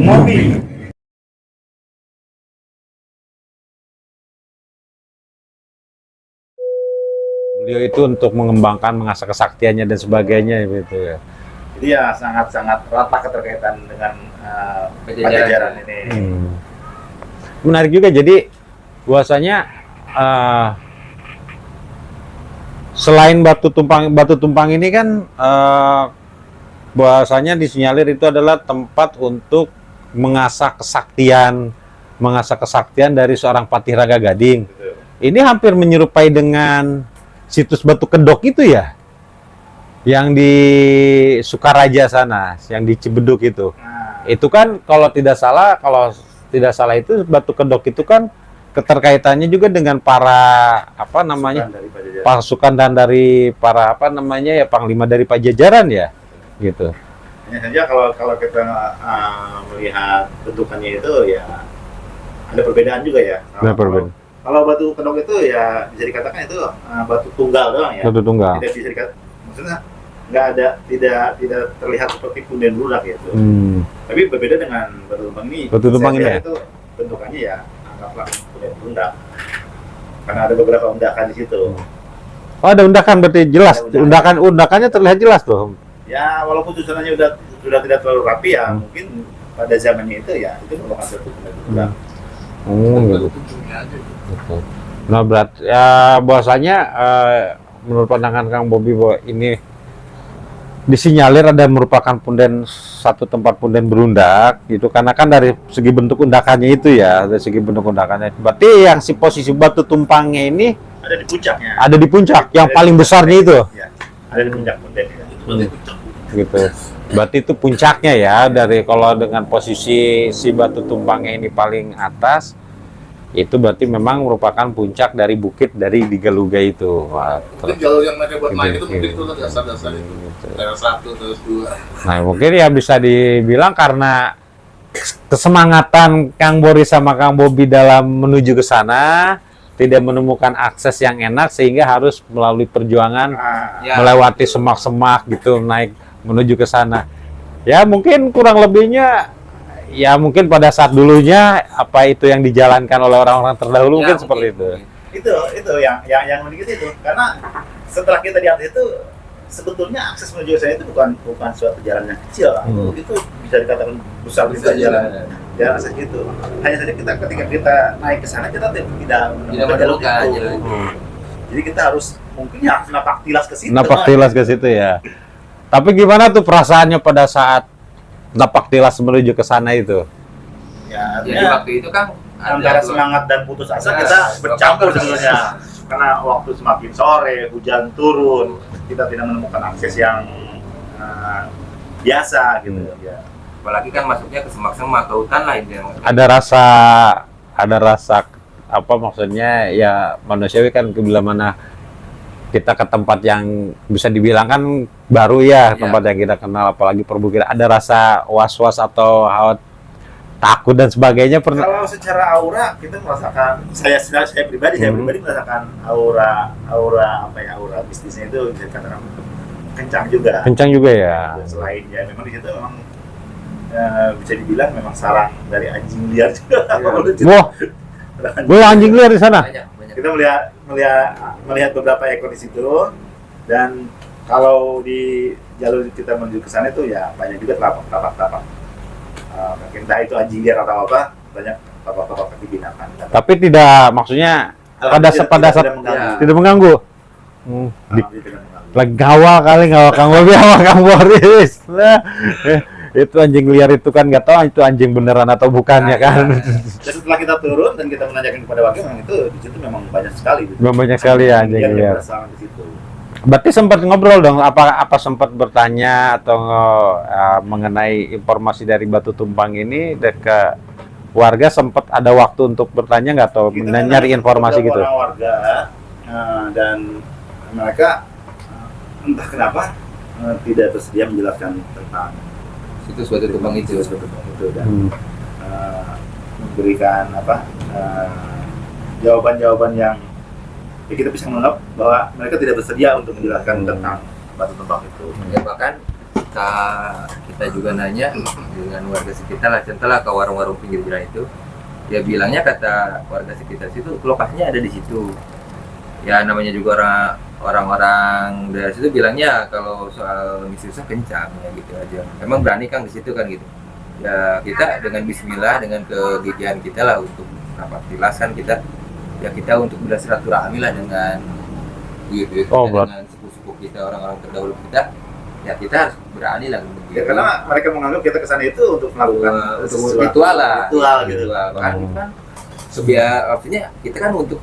Mobi. Beliau itu untuk mengembangkan, mengasah kesaktiannya dan sebagainya gitu ya. Jadi ya sangat-sangat rata keterkaitan dengan Pajajaran ini. Menarik juga, jadi bahwasanya selain Batu Tumpang ini kan bahwasanya disinyalir itu adalah tempat untuk mengasah kesaktian dari seorang Patih Raga Gading. Betul. Ini hampir menyerupai dengan situs Batu Kedok itu ya, yang di Sukaraja sana, yang di Cibeduk itu. Nah, Itu kan kalau tidak salah itu Batu Kedok itu kan keterkaitannya juga dengan para apa namanya dari Pajajaran. pasukan dan dari para apa namanya ya panglima dari Pajajaran ya, gitu. Hanya saja kalau kita melihat bentukannya itu ya ada perbedaan juga ya. Ada perbedaan. Kalau Batu Kedok itu ya bisa dikatakan itu batu tunggal doang ya. Batu tunggal. Tidak bisa dikatakan, maksudnya nggak ada, tidak terlihat seperti punden bulat gitu. Tapi berbeda dengan Batu Tumpang ini. Batu Tumpang Saya ini lihat ya? itu bentukannya ya anggaplah punden undak. Karena ada beberapa undakan di situ. Oh, ada undakan berarti jelas. Ada undakan. Undakannya terlihat jelas tuh. Ya walaupun susunannya sudah tidak terlalu rapi ya, mungkin pada zamannya itu ya itu merupakan suatu punden undak. Gitu. Nah, berat ya bahwasanya menurut pandangan Kang Bobi bahwa ini disinyalir ada merupakan satu tempat punden berundak gitu, karena kan dari segi bentuk undakannya itu ya, dari segi bentuk undakannya. Berarti yang si posisi Batu Tumpangnya ini Ada di puncaknya. ada di puncak, yang Ada paling di besarnya puncak. itu. Ya, ada di puncak punden. Gitu. Berarti itu puncaknya ya, dari kalau dengan posisi si Batu Tumpangnya ini paling atas, itu berarti memang merupakan puncak dari bukit dari Digaluga itu. Wah, Mungkin jalur yang mereka buat main Gitu, itu mungkin gitu. itu dasar-dasar itu. Gitu. Daerah 1, terus 2. Nah, mungkin ya bisa dibilang karena kesemangatan Kang Boris sama Kang Bobi dalam menuju ke sana tidak menemukan akses yang enak sehingga harus melalui perjuangan Nah, melewati semak-semak gitu naik menuju ke sana. Ya mungkin kurang lebihnya ya mungkin pada saat dulunya apa itu yang dijalankan oleh orang-orang terdahulu mungkin seperti itu. itu yang unik itu karena setelah kita di atas itu sebetulnya akses menuju ke sana itu bukan suatu jalan yang kecil. Itu bisa dikatakan besar juga jalan akses itu. Hanya saja ketika kita naik ke sana kita tidak menemukan jalur itu. Jadi kita harus mungkin ya napak tilas ke situ. Napak tilas ke situ ya. Tapi gimana tuh perasaannya pada saat napak tilas menuju ke sana itu? Ya, Jadi artinya waktu itu kan antara semangat dan putus asa kita bercampur sebenarnya. Karena waktu semakin sore, hujan turun, kita tidak menemukan akses yang biasa gitu ya. apalagi kan masuknya ke semak-semak, ke hutan lah itu. Ada rasa apa maksudnya ya manusiawi kan bila mana kita ke tempat yang bisa dibilang kan baru ya, tempat yang kita kenal apalagi perbukitan, ada rasa was-was atau takut dan sebagainya pernah. Kalau secara aura kita merasakan, saya pribadi merasakan aura mistisnya itu bisa dikatakan kencang juga ya. Selain ya memang di situ memang bisa dibilang memang sarang dari anjing liar juga. Wah, gue anjing liar di sana. Banyak. Kita melihat beberapa ekor di situ, dan kalau di jalur kita menuju ke sana itu ya banyak juga tapak. Entah itu anjing liar atau apa, banyak tapak kaki binatang. Tapi tidak maksudnya pada saat tidak mengganggu. Lagi ngawal Kang Bobi sama Kang Boris. Nah, itu anjing liar itu kan nggak tahu itu anjing beneran atau bukannya kan. Dan setelah kita turun dan kita menanyakan kepada warga, memang itu di situ memang banyak sekali. Memang banyak sekali ya anjing yang liar. berasal di situ. Berarti sempat ngobrol dong, apa sempat bertanya atau mengenai informasi dari Batu Tumpang ini ke warga, sempat ada waktu untuk bertanya nggak atau Kita nyari informasi gitu? orang warga dan mereka entah kenapa tidak bersedia menjelaskan tentang Situs Batu Tumpang itu. Dan memberikan jawaban-jawaban yang ya kita bisa menganggap bahwa mereka tidak bersedia untuk menjelaskan tentang Batu Tumpang itu. Ya bahkan ketika kita juga nanya dengan warga sekitar lah, contohlah ke warung-warung pinggir jalan itu, ya bilangnya kata warga sekitar situ lokasinya ada di situ. Ya namanya juga orang-orang dari situ bilangnya kalau soal mistisnya kencang ya gitu aja. Memang berani kan di situ kan gitu. Ya kita dengan Bismillah, dengan kegigihan kita lah untuk rapat tilas kan kita, ya kita untuk bersilaturahmi lah dengan gitu, dengan sepupu-sepupu kita, orang-orang terdahulu kita, ya kita harus berani lah gitu. Ya, karena mereka menganggap kita kesana itu untuk melakukan untuk ritual lah, ritual gitu. Kan sebiar artinya kita kan untuk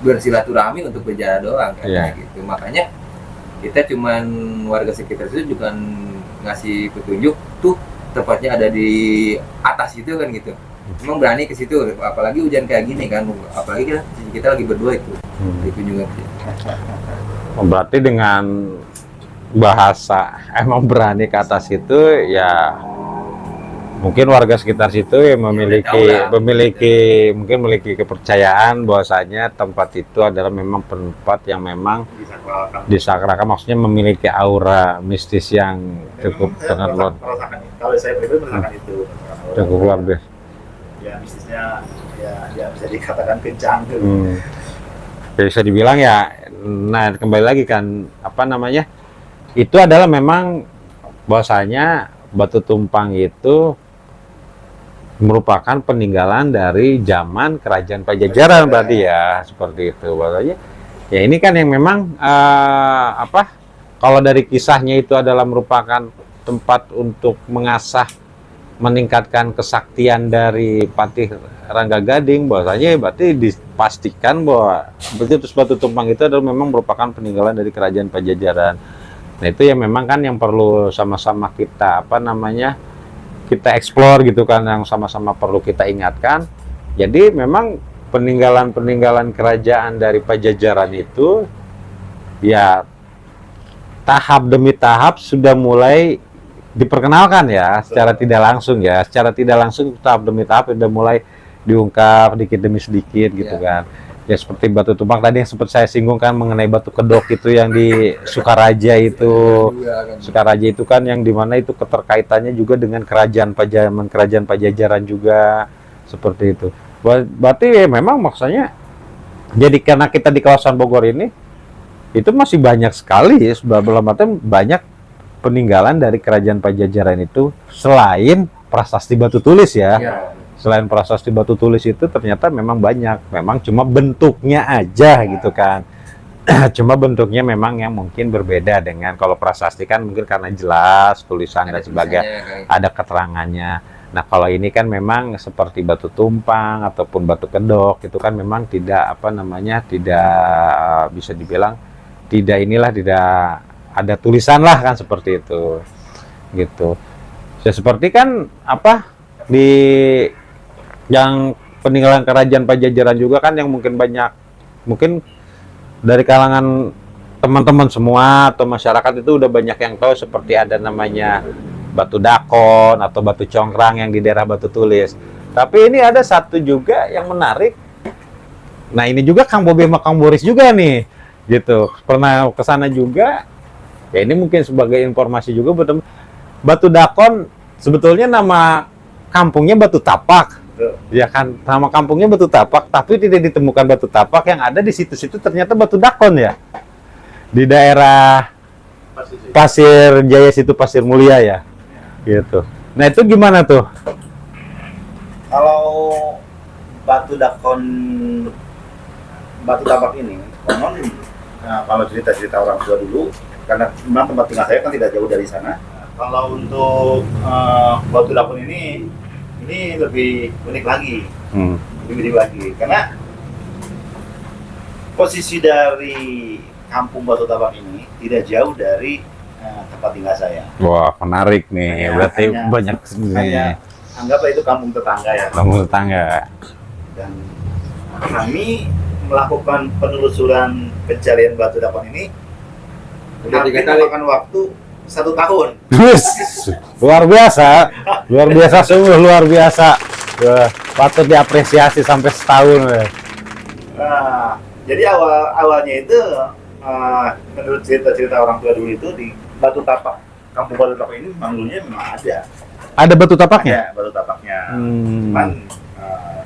bersilaturahmi, untuk berjalan doang kan gitu. Makanya kita cuman warga sekitar itu juga ngasih petunjuk tuh tempatnya ada di atas itu kan gitu. Memang berani ke situ, apalagi hujan kayak gini kan, apalagi kita lagi berdua itu kunjungan. Berarti dengan bahasa emang berani ke atas itu ya mungkin warga sekitar situ yang mungkin memiliki kepercayaan bahwasanya tempat itu adalah memang tempat yang memang disakralkan, maksudnya memiliki aura mistis yang cukup sangat luar. Kalau saya pribadi merasakan itu cukup luar biasa. Ya mistisnya ya bisa dikatakan kencang gitu. Bisa dibilang ya, nah kembali lagi kan apa namanya, itu adalah memang bahwasanya batu tumpang itu merupakan peninggalan dari zaman kerajaan Pajajaran berarti ya, seperti itu bahwasanya. Ya ini kan yang memang kalau dari kisahnya itu adalah merupakan tempat untuk mengasah, meningkatkan kesaktian dari Patih Rangga Gading, bahwasanya berarti dipastikan bahwa batu tumpang itu adalah memang merupakan peninggalan dari kerajaan Pajajaran. Nah itu ya memang kan yang perlu sama-sama kita kita eksplor gitu kan, yang sama-sama perlu kita ingatkan. Jadi memang peninggalan kerajaan dari Pajajaran itu ya tahap demi tahap sudah mulai diperkenalkan ya, secara tidak langsung tahap demi tahap sudah mulai diungkap dikit demi sedikit gitu kan. Ya seperti batu tumpang tadi yang sempat saya singgung kan mengenai batu kedok itu yang di Sukaraja itu. Sukaraja itu kan yang dimana itu keterkaitannya juga dengan kerajaan Pajajaran juga seperti itu. Berarti ya memang maksudnya jadi karena kita di kawasan Bogor ini itu masih banyak sekali ya, belum banyak peninggalan dari kerajaan Pajajaran itu selain prasasti batu tulis ya. Selain prasasti batu tulis itu ternyata memang banyak, memang cuma bentuknya aja gitu kan. Cuma bentuknya memang yang mungkin berbeda dengan kalau prasasti kan mungkin karena jelas tulisan dan sebagainya, ada keterangannya. Nah kalau ini kan memang seperti batu tumpang ataupun batu kedok itu kan memang tidak tidak bisa dibilang tidak ada tulisan lah kan, seperti itu gitu. Ya seperti kan di yang peninggalan kerajaan Pajajaran juga kan yang mungkin dari kalangan teman-teman semua atau masyarakat itu udah banyak yang tahu, seperti ada namanya batu dakon atau batu congkrang yang di daerah batu tulis. Tapi ini ada satu juga yang menarik. Nah ini juga Kang Bobi sama Kang Boris juga nih gitu, pernah kesana juga. Ya ini mungkin sebagai informasi juga, batu dakon sebetulnya nama kampungnya Batu Tapak. Ya kan, nama kampungnya Batu Tapak, tapi tidak ditemukan batu tapak, yang ada di situ-situ ternyata batu dakon ya. Di daerah Pasir Jaya situ, Pasir Mulia ya. Gitu. Nah, itu gimana tuh? Kalau batu dakon Batu Tapak ini, konon kalau cerita-cerita orang tua dulu, karena memang tempat tinggal saya kan tidak jauh dari sana. Kalau untuk batu dakon ini lebih unik lagi, lebih unik lagi, karena posisi dari kampung Batu Tapak ini tidak jauh dari tempat tinggal saya. Wah, menarik nih. Berarti banyak nih. Anggaplah itu kampung tetangga ya. Kampung tetangga. Dan kami melakukan penelusuran pencarian batu dakon ini hampir memakan waktu 1 tahun. Luar biasa sungguh luar biasa. Patut diapresiasi sampai setahun. Nah, jadi awalnya itu menurut cerita-cerita orang tua dulu itu di Batu Tapak Kampung Batu Tapak ini memang dulunya memang ada. Ada batu tapaknya? Ada batu tapaknya. Hmm. Cuman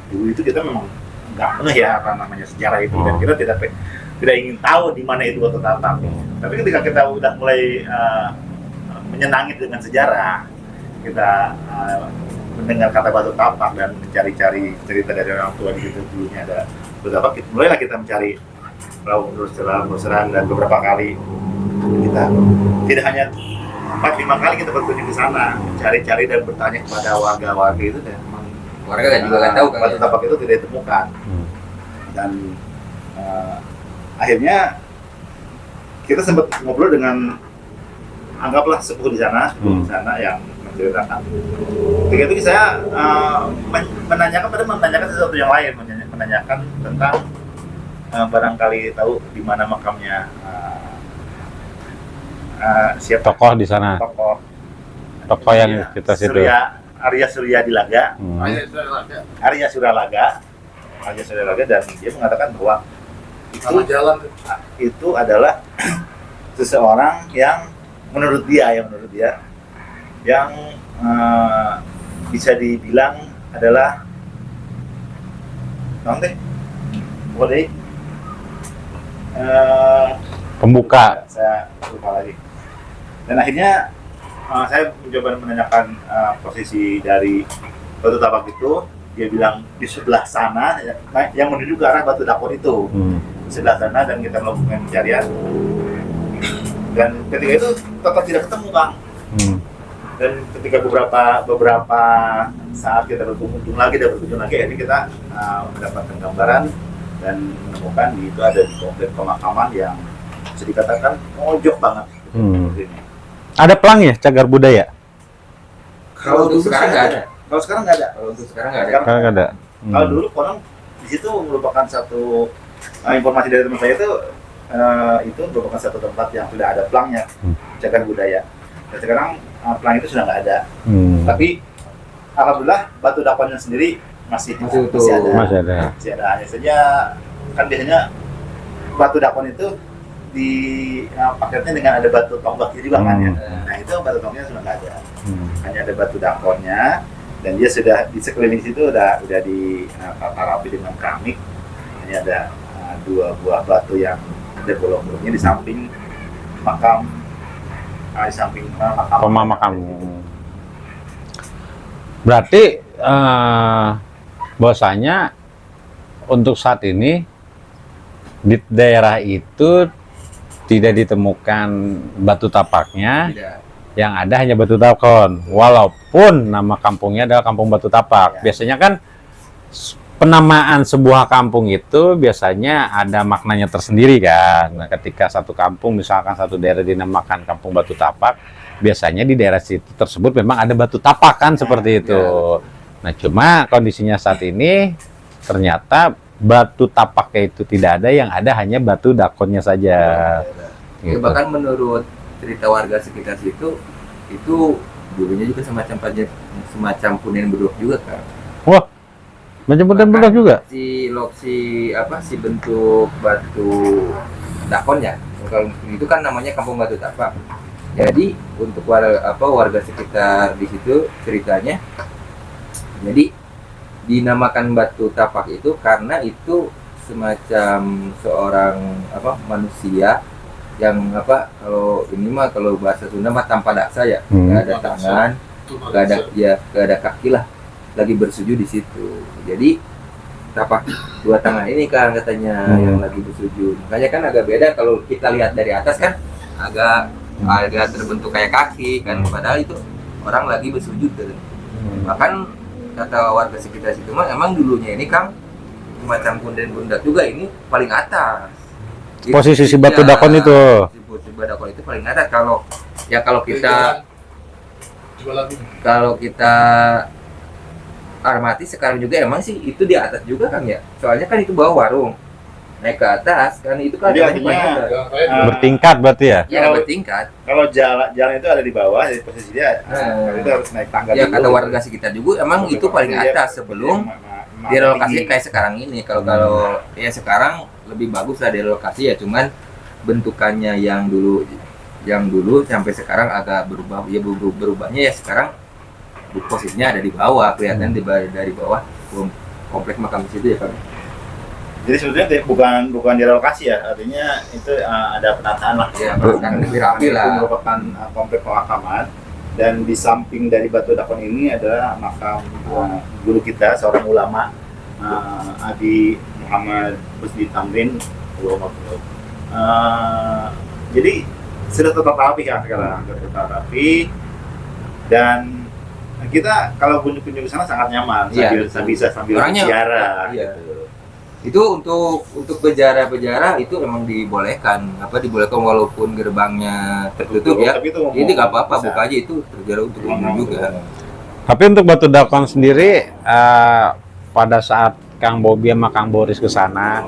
dulu itu kita memang nggak ngeh ya apa namanya sejarah itu, dan kita tidak ingin tahu di mana itu batu tapak. Tapi ketika kita udah mulai menyenangi dengan sejarah, kita mendengar kata batu tapak dan mencari-cari cerita dari orang tua di situ dulunya ada batu tapak, mulailah kita mencari penelusuran dan beberapa kali kita tidak hanya 4-5 kali kita berkunjung ke sana, mencari-cari dan bertanya kepada warga-warga itu, dan memang Warga kan juga nggak tahu kan. batu tapak itu tidak ditemukan. Dan akhirnya kita sempat ngobrol dengan anggaplah sepuh di sana yang menceritakan. Ketika itu saya menanyakan sesuatu yang lain, menanyakan tentang barangkali tahu di mana makamnya siapa Tokoh di sana. Tokoh yang kita situ. Arya Surya Dilaga. Hanya itu aja. Arya Suralaga, dan dia mengatakan bahwa Sama jalan. itu adalah seseorang yang menurut dia yang bisa dibilang adalah boleh Pembuka. saya lupa lagi. Dan akhirnya saya mencoba menanyakan posisi dari batu tapak itu. Dia bilang di sebelah sana, yang menuju ke arah batu dakon itu. Di sebelah sana, dan kita melakukan pencarian. Dan ketika itu tetap tidak ketemu, Kang. Dan ketika beberapa saat kita berkunjung lagi, akhirnya kita mendapatkan gambaran dan menemukan itu ada di komplek pemakaman yang bisa dikatakan mojok banget. Ada pelang ya, cagar budaya? Kalau untuk sekarang nggak ada. Kalau sekarang nggak ada. Kalau untuk sekarang nggak ada. Sekarang ada. Kalau dulu konon di situ merupakan satu informasi dari teman saya itu merupakan satu tempat yang sudah ada pelangnya, cagar budaya. Dan sekarang pelang itu sudah nggak ada. Tapi alhamdulillah batu dakonnya sendiri masih utuh. ada. Masih ada. Masih ada. Hanya saja kan biasanya batu dakon itu di paketnya dengan ada batu tonggaknya juga kan ya. Nah itu batu tonggaknya sudah nggak ada. Hanya ada batu dakonnya, dan dia sudah di sekeliling situ udah di tata rapi dengan keramik. Hanya ada 2 buah batu yang ada bolong-bolongnya di samping makam, Pemakaman. Berarti bahwasanya untuk saat ini di daerah itu tidak ditemukan batu tapaknya. Tidak. Yang ada hanya batu dakon, walaupun nama kampungnya adalah Kampung Batu Tapak. Biasanya kan penamaan sebuah kampung itu biasanya ada maknanya tersendiri kan. Nah, ketika satu kampung, misalkan satu daerah dinamakan Kampung Batu Tapak, biasanya di daerah situ tersebut memang ada batu tapak kan, seperti itu. Nah, cuma kondisinya saat ini ternyata batu tapaknya itu tidak ada, yang ada hanya batu dakonnya saja. Ya, bahkan menurut cerita warga sekitar situ, itu dulunya juga semacam punden bedok juga kan. Wah, macam punden bedok juga? Si bentuk batu dakonnya, kalau itu kan namanya Kampung Batu Tapak. Jadi untuk warga sekitar di situ ceritanya, jadi dinamakan Batu Tapak itu karena itu semacam seorang manusia yang kalau ini mah kalau bahasa Sunda mah tanpa daksa ya, nggak ada tangan, nggak ada kaki lah, lagi bersujud di situ. Jadi tapak 2 tangan ini kan katanya yang lagi bersujud. Makanya kan agak beda kalau kita lihat dari atas kan agak terbentuk kayak kaki kan, padahal itu orang lagi bersujud gitu. Bahkan kata warga sekitar situ mah emang dulunya ini Kang semacam punden bundak juga, ini paling atas. Posisi si batu dakon itu. Si batu dakon itu paling atas. Kalau kita amati sekarang juga emang sih itu di atas juga kan ya. Soalnya kan itu bawah warung. Naik ke atas kan itu kan Jadi paling atas. Bertingkat berarti ya? Ya bertingkat. Kalau jalan itu ada di bawah, jadi posisi dia itu harus naik tangga Ya dulu. kata warga sekitar juga emang itu paling atas sebelum direlokasi kayak sekarang ini. Kalau ya sekarang lebih bagus lah direlokasi ya, cuman bentukannya yang dulu yang dulu sampai sekarang agak berubah, ya berubahnya ya sekarang posisinya ada di bawah, kelihatan dari bawah kompleks makam di situ ya Pak. Jadi sebetulnya bukan direlokasi ya, artinya itu ada penataan lah. Ya, penataan lebih rapi Itu lah. merupakan kompleks pemakaman, dan di samping dari Batu Dakon ini adalah makam guru kita, seorang ulama, Adi Muhammad Busdi Tamrin. Jadi sudah tetap rapi kan sekarang, tetap rapi, dan kita kalau kunjung-kunjung ke sana sangat nyaman, Iya, sambil orangnya ziarah. iya. Gitu. Itu untuk berjarah itu memang dibolehkan walaupun gerbangnya tertutup ya. Tapi itu Ini nggak apa-apa, bisa. buka aja, itu terjarah untuk umum juga. Tapi untuk Batu Dakon sendiri, pada saat Kang Bobi sama Kang Boris ke sana,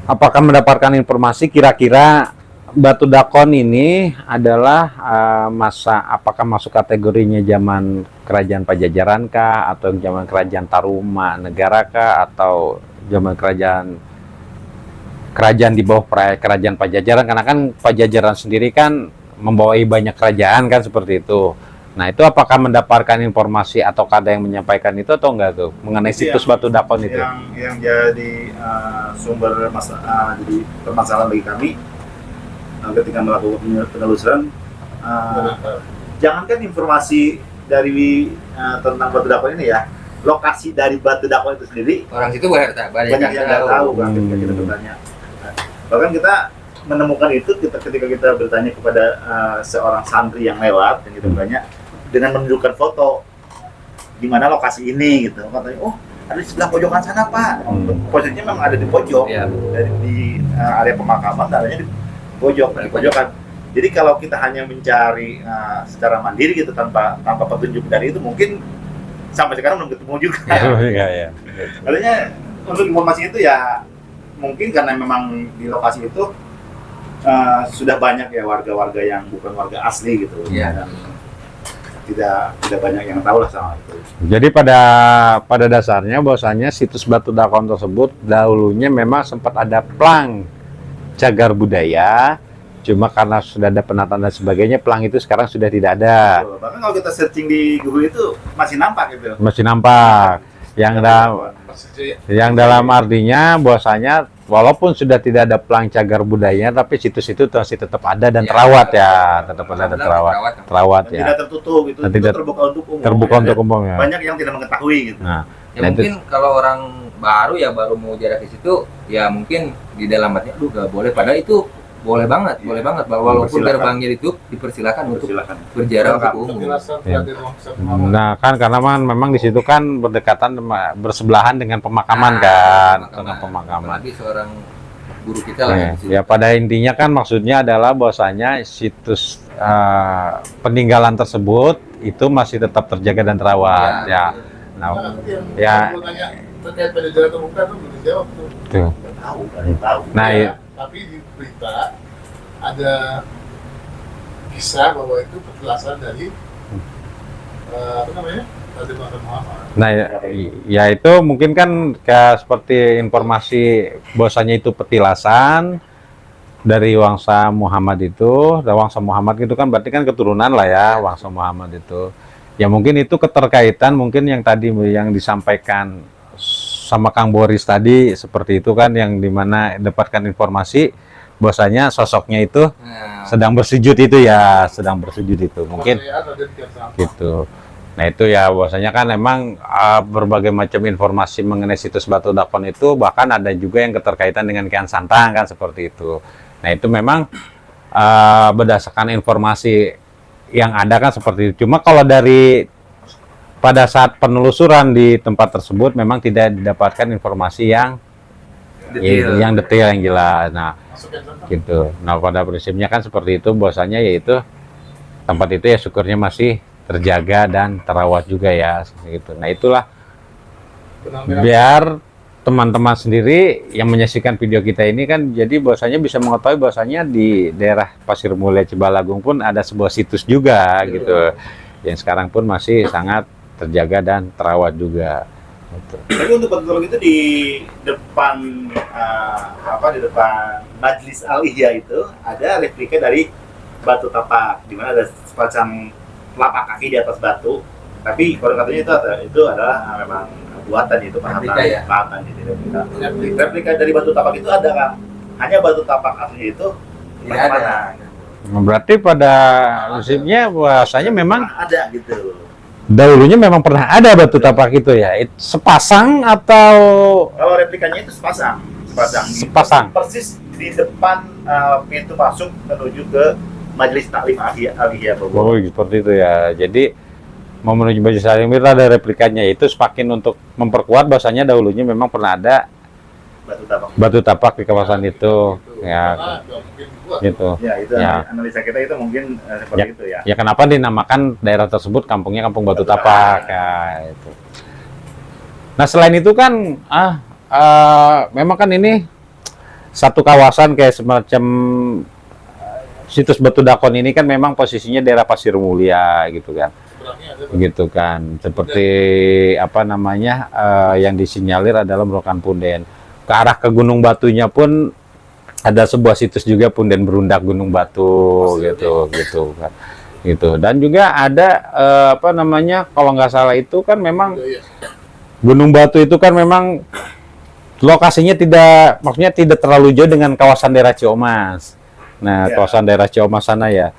apakah mendapatkan informasi kira-kira Batu Dakon ini adalah apakah masuk kategorinya zaman Kerajaan Pajajaran kah, atau zaman Kerajaan Tarumanegara kah, atau zaman kerajaan di bawah Kerajaan Pajajaran? Karena kan Pajajaran sendiri kan membawahi banyak kerajaan kan, seperti itu. Nah, itu apakah mendapatkan informasi atau ada yang menyampaikan itu atau enggak tuh mengenai Itu situs Batu Dakon itu? Yang jadi sumber jadi permasalahan bagi kami ketika melakukan penelusuran, jangankan informasi dari tentang Batu Dakon ini ya, lokasi dari Batu Dakon itu sendiri Orang situ banyak banyak yang nggak tahu kan ketika kita bertanya. Nah, bahkan kita menemukan itu ketika kita bertanya kepada seorang santri yang lewat, dan kita bertanya dengan menunjukkan foto di mana lokasi ini gitu. Katanya, oh ada di sebelah pojokan sana Pak. Posisinya memang ada di pojok, Iya. di area pemakaman, adanya di pojokan. Jadi kalau kita hanya mencari secara mandiri gitu tanpa petunjuk dari itu, mungkin sampai sekarang belum ketemu juga. Iya, iya. Artinya untuk informasi itu ya mungkin karena memang di lokasi itu sudah banyak ya warga-warga yang bukan warga asli gitu. Iya. Dan tidak banyak yang tahu lah sama itu. Jadi pada dasarnya bahwasanya situs Batu Dakon tersebut dahulunya memang sempat ada plang cagar budaya, cuma karena sudah ada penataan dan sebagainya, plang itu sekarang sudah tidak ada. Betul. Bahkan kalau kita searching di Google itu masih nampak gitu. Masih nampak. Yang dalam artinya bahwasanya walaupun sudah tidak ada plang cagar budayanya, tapi situs itu masih tetap ada dan Ya, terawat ya, tetap ada dan terawat Dan ya. tidak tertutup itu, Dan itu tidak terbuka untuk umum. Terbuka untuk umum ya. Banyak yang tidak mengetahui gitu. Nah, Ya nah, mungkin kalau orang baru mau jarak ke situ, ya mungkin di dalam hatinya, aduh gak boleh. Padahal itu boleh banget. Walaupun Dipersilakan. gerbangnya ditutup, dipersilakan untuk Silakan. berjarak untuk umum. Ya. Nah kan karena memang di situ kan berdekatan bersebelahan dengan pemakaman kan, dengan pemakaman. Apalagi seorang guru kita lah. Ya, yang di situ. ya pada intinya kan maksudnya adalah bahwasanya situs peninggalan tersebut itu masih tetap terjaga dan terawat ya. Nah, ya. Terkait Pajajaran atau bukan itu belum dijawab tuh. tuh. Nggak tahu, nggak ada yang tahu. Nah, Ya, iya. tapi di berita ada kisah bahwa itu petilasan dari apa namanya? Raden Muhammad. Nah, ya itu mungkin kan kayak seperti informasi bahwasanya itu petilasan dari Wangsa Muhammad itu. Dan Wangsa Muhammad itu kan berarti kan keturunan lah ya, Wangsa Muhammad itu. Ya mungkin itu keterkaitan mungkin yang tadi yang disampaikan sama Kang Boris tadi seperti itu kan, yang dimana dapatkan informasi bahwasanya sosoknya itu Nah, sedang bersujud itu ya, sedang bersujud itu mungkin Kepercayaan Raden Kian Santang. gitu. Nah itu ya bahwasanya kan emang berbagai macam informasi mengenai situs Batu Dakon itu, bahkan ada juga yang keterkaitan dengan Kian Santang kan, seperti itu. Nah itu memang berdasarkan informasi yang ada kan seperti itu. Cuma kalau dari pada saat penelusuran di tempat tersebut memang tidak didapatkan informasi yang detail, yang jelas. Nah Masuk Kian Santang. gitu. Nah pada prinsipnya kan seperti itu, bahwasanya yaitu tempat itu ya syukurnya masih terjaga dan terawat juga ya gitu. Nah itulah Benang-benang. biar teman-teman sendiri yang menyaksikan video kita ini kan jadi bahwasanya bisa mengetahui bahwasanya di daerah Pasir Mulia Cibalagung pun ada sebuah situs juga gitu, yang sekarang pun masih sangat terjaga dan terawat juga gitu. Tapi untuk Batu Dakon itu di depan di depan Majlis Al Ihya itu ada replika dari batu tapak, di mana ada semacam telapak kaki di atas batu. Tapi kalau katanya itu adalah memang buatan, itu Replika ya? pahatan gitu. Replika dari batu tapak itu ada kan? Hanya batu tapak asli itu Tidak ada. Berarti pada prinsipnya bahasanya memang ada gitu. dahulunya memang pernah ada batu tapak itu ya. Sepasang atau Kalau replikanya itu sepasang. Sepasang. Persis di depan pintu masuk menuju ke Majelis Taklim Aliyah Oh, Bogor. seperti itu ya. Jadi mau menuju Majelis Taklim itu ada replikanya, itu semakin untuk memperkuat bahasanya dahulunya memang pernah ada Batu tapak. batu tapak di kawasan itu. Ya, Karena nggak mungkin buat. gitu. Ya, itu Ya. analisa kita itu mungkin seperti itu ya. Ya kenapa dinamakan daerah tersebut kampungnya Kampung Batu Tapak ya itu. Nah selain itu kan memang kan ini satu kawasan kayak semacam situs Batu Dakon ini kan memang posisinya daerah Pasir Mulia gitu kan. Seberangnya ada Gitu kan. Seperti apa namanya yang disinyalir adalah Merukan Punden. Ke arah ke Gunung Batunya pun ada sebuah situs juga Punden Berundak Gunung Batu gitu kan. Gitu. Dan juga ada apa namanya kalau nggak salah itu kan memang budaya. Gunung Batu itu kan memang lokasinya maksudnya tidak terlalu jauh dengan kawasan daerah Ciomas. Nah, Ya. kawasan daerah Ciomas sana ya.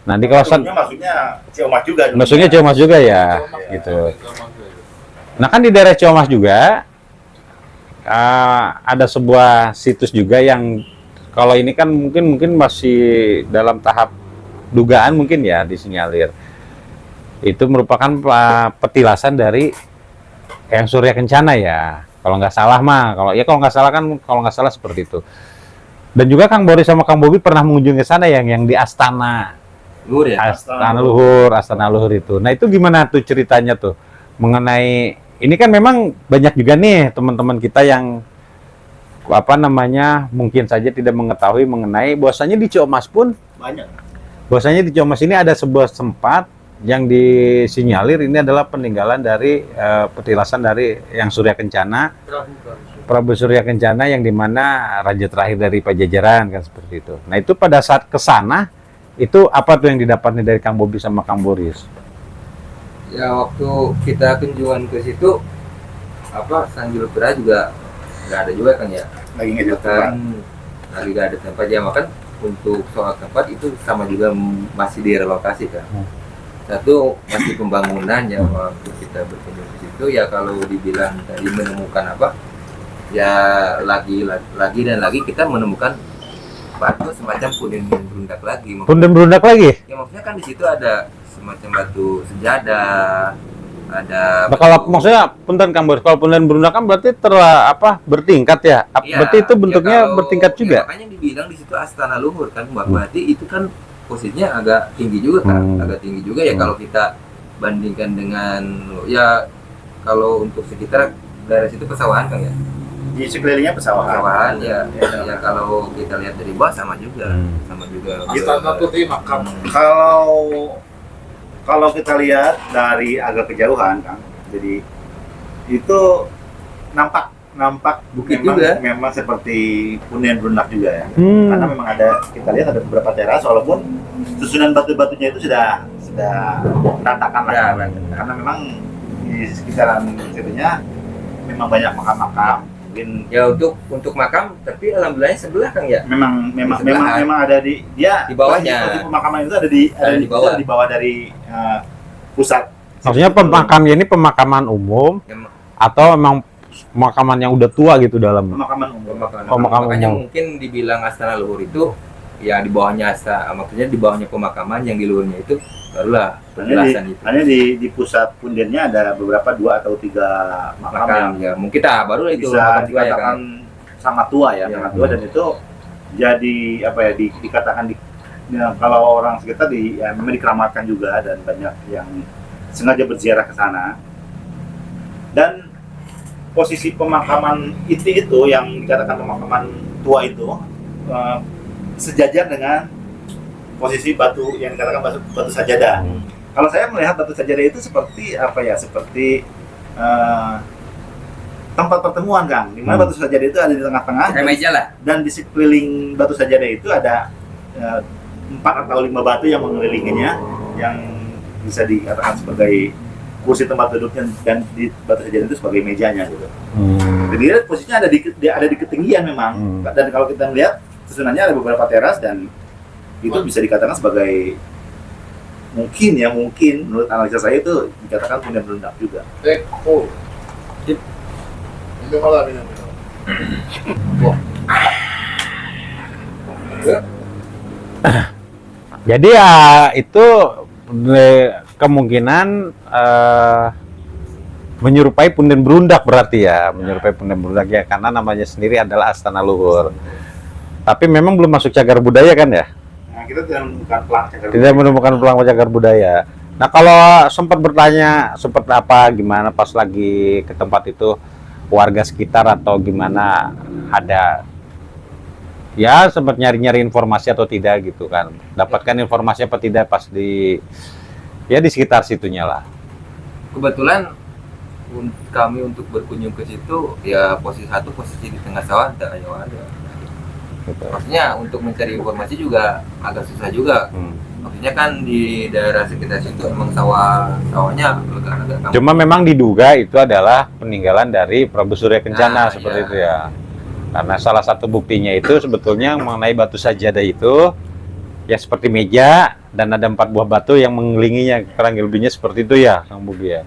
Nah, di kawasan Dulunya maksudnya Ciomas juga. dulunya. maksudnya Ciomas juga ya, Sama- gitu. sama budaya. Nah, kan di daerah Ciomas juga ada sebuah situs juga yang kalau ini kan mungkin masih dalam tahap dugaan mungkin ya disinyalir. Itu merupakan petilasan dari Eyang Surya Kencana ya. Kalau nggak salah mah, kalau nggak salah seperti itu. Dan juga Kang Boris sama Kang Bobi pernah mengunjungi sana yang di Astana. Luhur ya? Astana Luhur itu. Nah, itu gimana tuh ceritanya tuh mengenai ini kan memang banyak juga nih teman-teman kita yang apa namanya mungkin saja tidak mengetahui mengenai bahwasanya di Ciomas pun Banyak. bahwasanya di Ciomas ini ada sebuah tempat yang disinyalir ini adalah peninggalan dari petilasan dari Eyang Surya Kencana, Prabu Surya Kencana yang dimana raja terakhir dari Pajajaran kan seperti itu. Nah itu pada saat ke sana itu apa tuh yang didapatnya dari Kang Bobi sama Kang Boris? Ya waktu kita kunjungan ke situ apa Sanjul Pura juga nggak ada juga kan ya. Lagi ngejot Kan lagi nggak ada tempat ya, makan untuk soal tempat itu sama juga masih direlokasi kan. Satu masih pembangunan ya waktu kita berkunjung ke situ ya, kalau dibilang tadi menemukan apa ya lagi dan lagi kita menemukan batu semacam punden berundak lagi. Punden berundak lagi? Ya maksudnya kan di situ ada semacam batu sejadah, ada Nah, kalau maksudnya punten Kang Boris, kalau punden berundak kan berarti bertingkat ya? Iya, Berarti itu bentuknya ya kalau- bertingkat juga? ya makanya dibilang di situ Astana Luhur kan, berarti itu kan posisinya agak tinggi juga kan, agak tinggi juga ya kalau kita bandingkan dengan ya kalau untuk sekitar daerah situ pesawahan kan ya. di sekelilingnya Pesawahan ya, Ya. ya kalau kita lihat dari bawah sama juga, sama juga. Astana Putih makam. Kalau kita lihat dari agak kejauhan, Kang, jadi itu nampak Bukit memang, juga. memang seperti punden berundak juga ya. Hmm. Karena memang kita lihat ada beberapa teras, walaupun susunan batu-batunya itu sudah berantakan lah. Ya, berantakan. Karena memang di sekitaran situnya memang banyak makam-makam. Mungkin Ya untuk makam, tapi alhamdulillahnya sebelah kan ya. memang Di sebelahan. ada di Di bawahnya. posisi pemakaman itu ada Di bawah. di bawah dari pusat. Maksudnya pemakamannya ini pemakaman umum Yang atau memang pemakaman yang udah tua gitu dalam? Pemakaman umum. Pemakaman Makanya umum. mungkin dibilang Astana Luhur itu ya di bawahnya maksudnya di bawahnya pemakaman, yang di luarnya itu barulah penjelasan itu. Hanya di pusat pundennya ada beberapa 2 atau 3 makam yang Makam ya mungkin baru itu bisa makam tua ya dikatakan kan. sangat tua ya, Ya. sangat tua, dan itu jadi apa ya dikatakan kalau orang sekitar memang dikeramatkan juga, dan banyak yang sengaja berziarah ke sana. Dan posisi pemakaman itu yang dikatakan pemakaman tua itu sejajar dengan posisi batu yang dikatakan batu sajadah. Kalau saya melihat batu sajadah itu seperti apa ya? Seperti tempat pertemuan, Kang. Di mana batu sajadah itu ada di tengah-tengah, Kayak meja lah. dan di sekeliling batu sajadah itu ada 4 atau 5 batu yang mengelilinginya, yang bisa dikatakan sebagai kursi tempat duduknya, dan di batu sejajar itu sebagai mejanya gitu. Jadi dia posisinya ada di ketinggian memang. Dan kalau kita melihat susunannya ada beberapa teras, dan itu bisa dikatakan sebagai mungkin menurut analisa saya itu dikatakan punden berundak juga. Oh. Ini malah minum. Wah. Ya. Jadi ya itu kemungkinan menyerupai punden berundak berarti ya, menyerupai punden berundak ya, karena namanya sendiri adalah Astana Luhur. Tapi memang belum masuk cagar budaya kan ya? Nah, kita tidak menemukan pelang cagar budaya. Tidak menemukan pelang cagar budaya. Nah, kalau sempat bertanya, sempat apa, gimana pas lagi ke tempat itu, warga sekitar atau gimana, ada ya sempat nyari-nyari informasi atau tidak gitu kan? Dapatkan informasi apa tidak pas di sekitar situnya lah. Kebetulan kami untuk berkunjung ke situ ya posisi di tengah sawah ada. Gitu. Maksudnya untuk mencari informasi juga agak susah juga. Maksudnya kan di daerah sekitar situ emang sawahnya agak Cuma memang diduga itu adalah peninggalan dari Prabu Surya Kencana seperti iya. itu ya. Karena salah satu buktinya itu sebetulnya mengenai batu sajadah itu ya seperti meja, dan ada 4 buah batu yang mengelilinginya, kurang lebihnya seperti itu ya, Kang Bugi ya.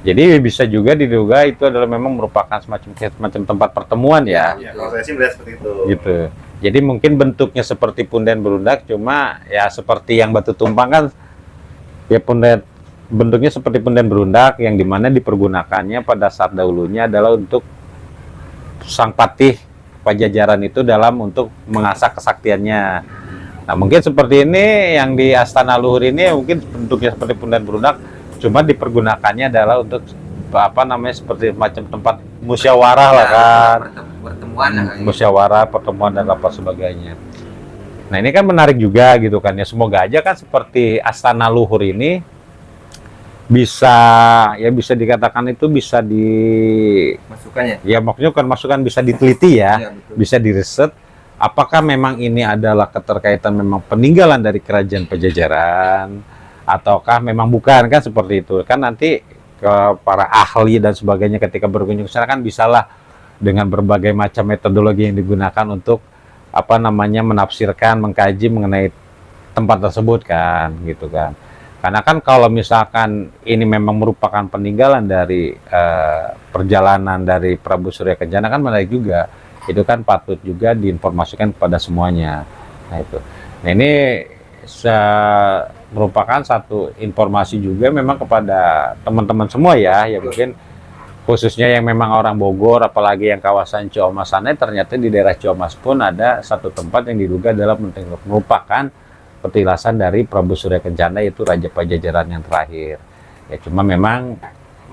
Jadi bisa juga diduga itu adalah memang merupakan semacam tempat pertemuan ya. Ya, kalau saya sih melihat seperti itu. Gitu. Jadi mungkin bentuknya seperti punden berundak, cuma ya seperti yang batu tumpang kan ya bentuknya seperti punden berundak, yang dimana dipergunakannya pada saat dahulunya adalah untuk sang patih Pajajaran itu dalam untuk mengasah kesaktiannya. Nah, mungkin seperti ini yang di Astana Luhur ini mungkin bentuknya seperti punden berundak, cuma dipergunakannya adalah untuk seperti macam tempat musyawarah lah kan, pertemuan lah kayak gitu. musyawarah, pertemuan dan apa sebagainya. Nah, ini kan menarik juga gitu kan ya, semoga aja kan seperti Astana Luhur ini bisa dikatakan itu bisa Masukannya ya maksudnya kan masukan bisa diteliti ya, ya betul. bisa direset apakah memang ini adalah keterkaitan memang peninggalan dari kerajaan Pajajaran ataukah memang bukan, kan seperti itu kan. Nanti ke para ahli dan sebagainya ketika berkunjung ke sana kan bisalah dengan berbagai macam metodologi yang digunakan untuk menafsirkan, mengkaji mengenai tempat tersebut kan gitu kan. Karena kan kalau misalkan ini memang merupakan peninggalan dari perjalanan dari Prabu Surya Kencana kan menarik juga. Itu kan patut juga diinformasikan kepada semuanya. Nah itu. Nah ini merupakan satu informasi juga memang kepada teman-teman semua ya, ya mungkin khususnya yang memang orang Bogor, apalagi yang kawasan Ciomas sana, ternyata di daerah Ciomas pun ada satu tempat yang diduga adalah merupakan petilasan dari Prabu Surya Kencana, yaitu Raja Pajajaran yang terakhir. Ya cuma memang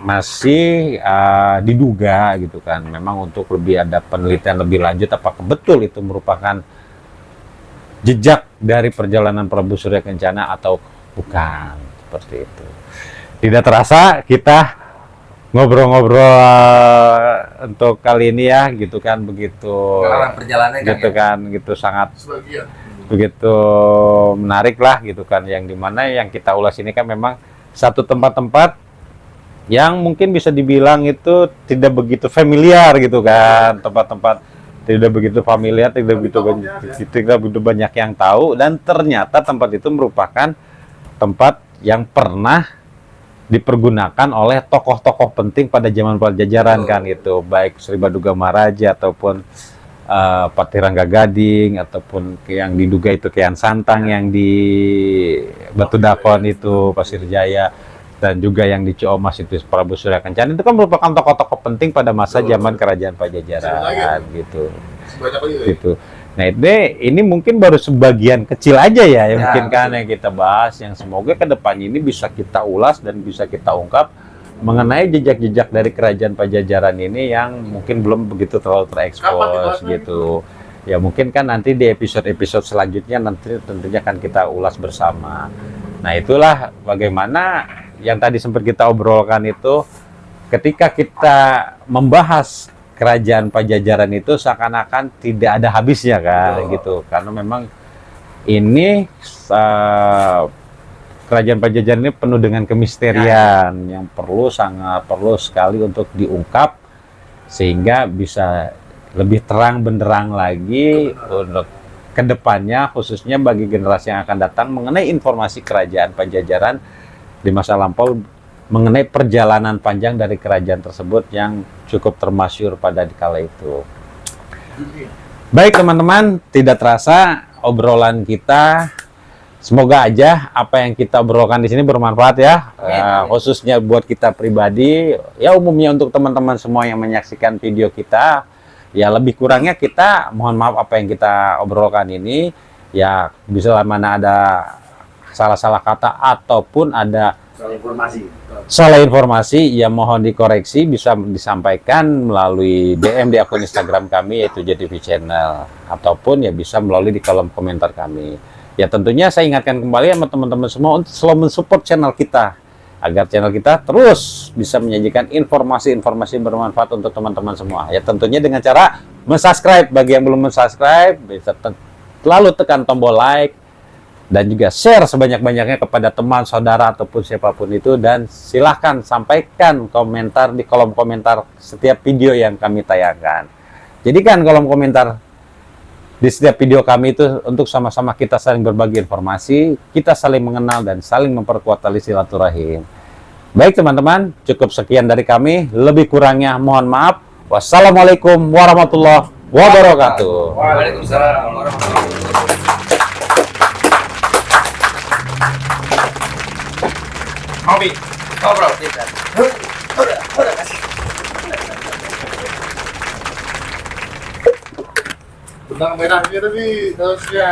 masih diduga gitu kan, memang untuk lebih ada penelitian lebih lanjut apakah betul itu merupakan jejak dari perjalanan Prabu Surya Kencana atau bukan, seperti itu. Tidak terasa kita ngobrol-ngobrol untuk kali ini ya gitu kan, begitu perjalanan gitu kan, gitu sangat Sebagian. begitu menarik lah gitu kan, yang dimana yang kita ulas ini kan memang satu tempat-tempat yang mungkin bisa dibilang itu tidak begitu familiar gitu kan, tempat-tempat tidak begitu familiar, tidak begitu banyak yang tahu, dan ternyata tempat itu merupakan tempat yang pernah dipergunakan oleh tokoh-tokoh penting pada zaman Pajajaran kan gitu, baik Sri Baduga Maharaja ataupun Patih Rangga Gading ataupun yang diduga itu Kian Santang yang di Batu Dakon itu Pasir Jaya, dan juga yang di Ciomas itu Prabu Surya Kencana. Itu kan merupakan tokoh-tokoh penting pada masa zaman Kerajaan Pajajaran gitu. Sebanyak lagi. Gitu. Nah ini mungkin baru sebagian kecil aja ya, yang mungkin kan yang kita bahas, yang semoga ke depannya ini bisa kita ulas dan bisa kita ungkap mengenai jejak-jejak dari Kerajaan Pajajaran ini yang mungkin belum begitu terlalu terekspos gitu. Ya mungkin kan nanti di episode-episode selanjutnya nanti tentunya akan kita ulas bersama. Nah itulah bagaimana yang tadi sempat kita obrolkan itu, ketika kita membahas Kerajaan Pajajaran itu seakan-akan tidak ada habisnya kan gitu, karena memang ini kerajaan Pajajaran ini penuh dengan kemisterian yang sangat perlu sekali untuk diungkap sehingga bisa lebih terang benderang lagi untuk kedepannya, khususnya bagi generasi yang akan datang mengenai informasi kerajaan Pajajaran di masa lampau, mengenai perjalanan panjang dari kerajaan tersebut yang cukup termasyhur pada kala itu. Baik teman-teman, tidak terasa obrolan kita, semoga aja apa yang kita obrolkan di sini bermanfaat ya, khususnya buat kita pribadi, ya umumnya untuk teman-teman semua yang menyaksikan video kita. Ya lebih kurangnya kita mohon maaf apa yang kita obrolkan ini, ya bisa mana ada salah-salah kata ataupun ada salah informasi, ya mohon dikoreksi, bisa disampaikan melalui DM di akun Instagram kami yaitu JTV Channel, ataupun ya bisa melalui di kolom komentar kami. Ya tentunya saya ingatkan kembali sama teman-teman semua untuk selalu mensupport channel kita, agar channel kita terus bisa menyajikan informasi-informasi bermanfaat untuk teman-teman semua. Ya tentunya dengan cara subscribe, bagi yang belum subscribe bisa selalu tekan tombol like dan juga share sebanyak-banyaknya kepada teman, saudara ataupun siapapun itu, dan silahkan sampaikan komentar di kolom komentar setiap video yang kami tayangkan. Jadikan kolom komentar di setiap video kami itu untuk sama-sama kita saling berbagi informasi, kita saling mengenal dan saling memperkuat tali silaturahim. Baik teman-teman, cukup sekian dari kami. Lebih kurangnya mohon maaf. Wassalamualaikum warahmatullahi wabarakatuh. Waalaikumsalam warahmatullahi wabarakatuh. Ngopi, ngobrol kita. Benang merahnya tapi harusnya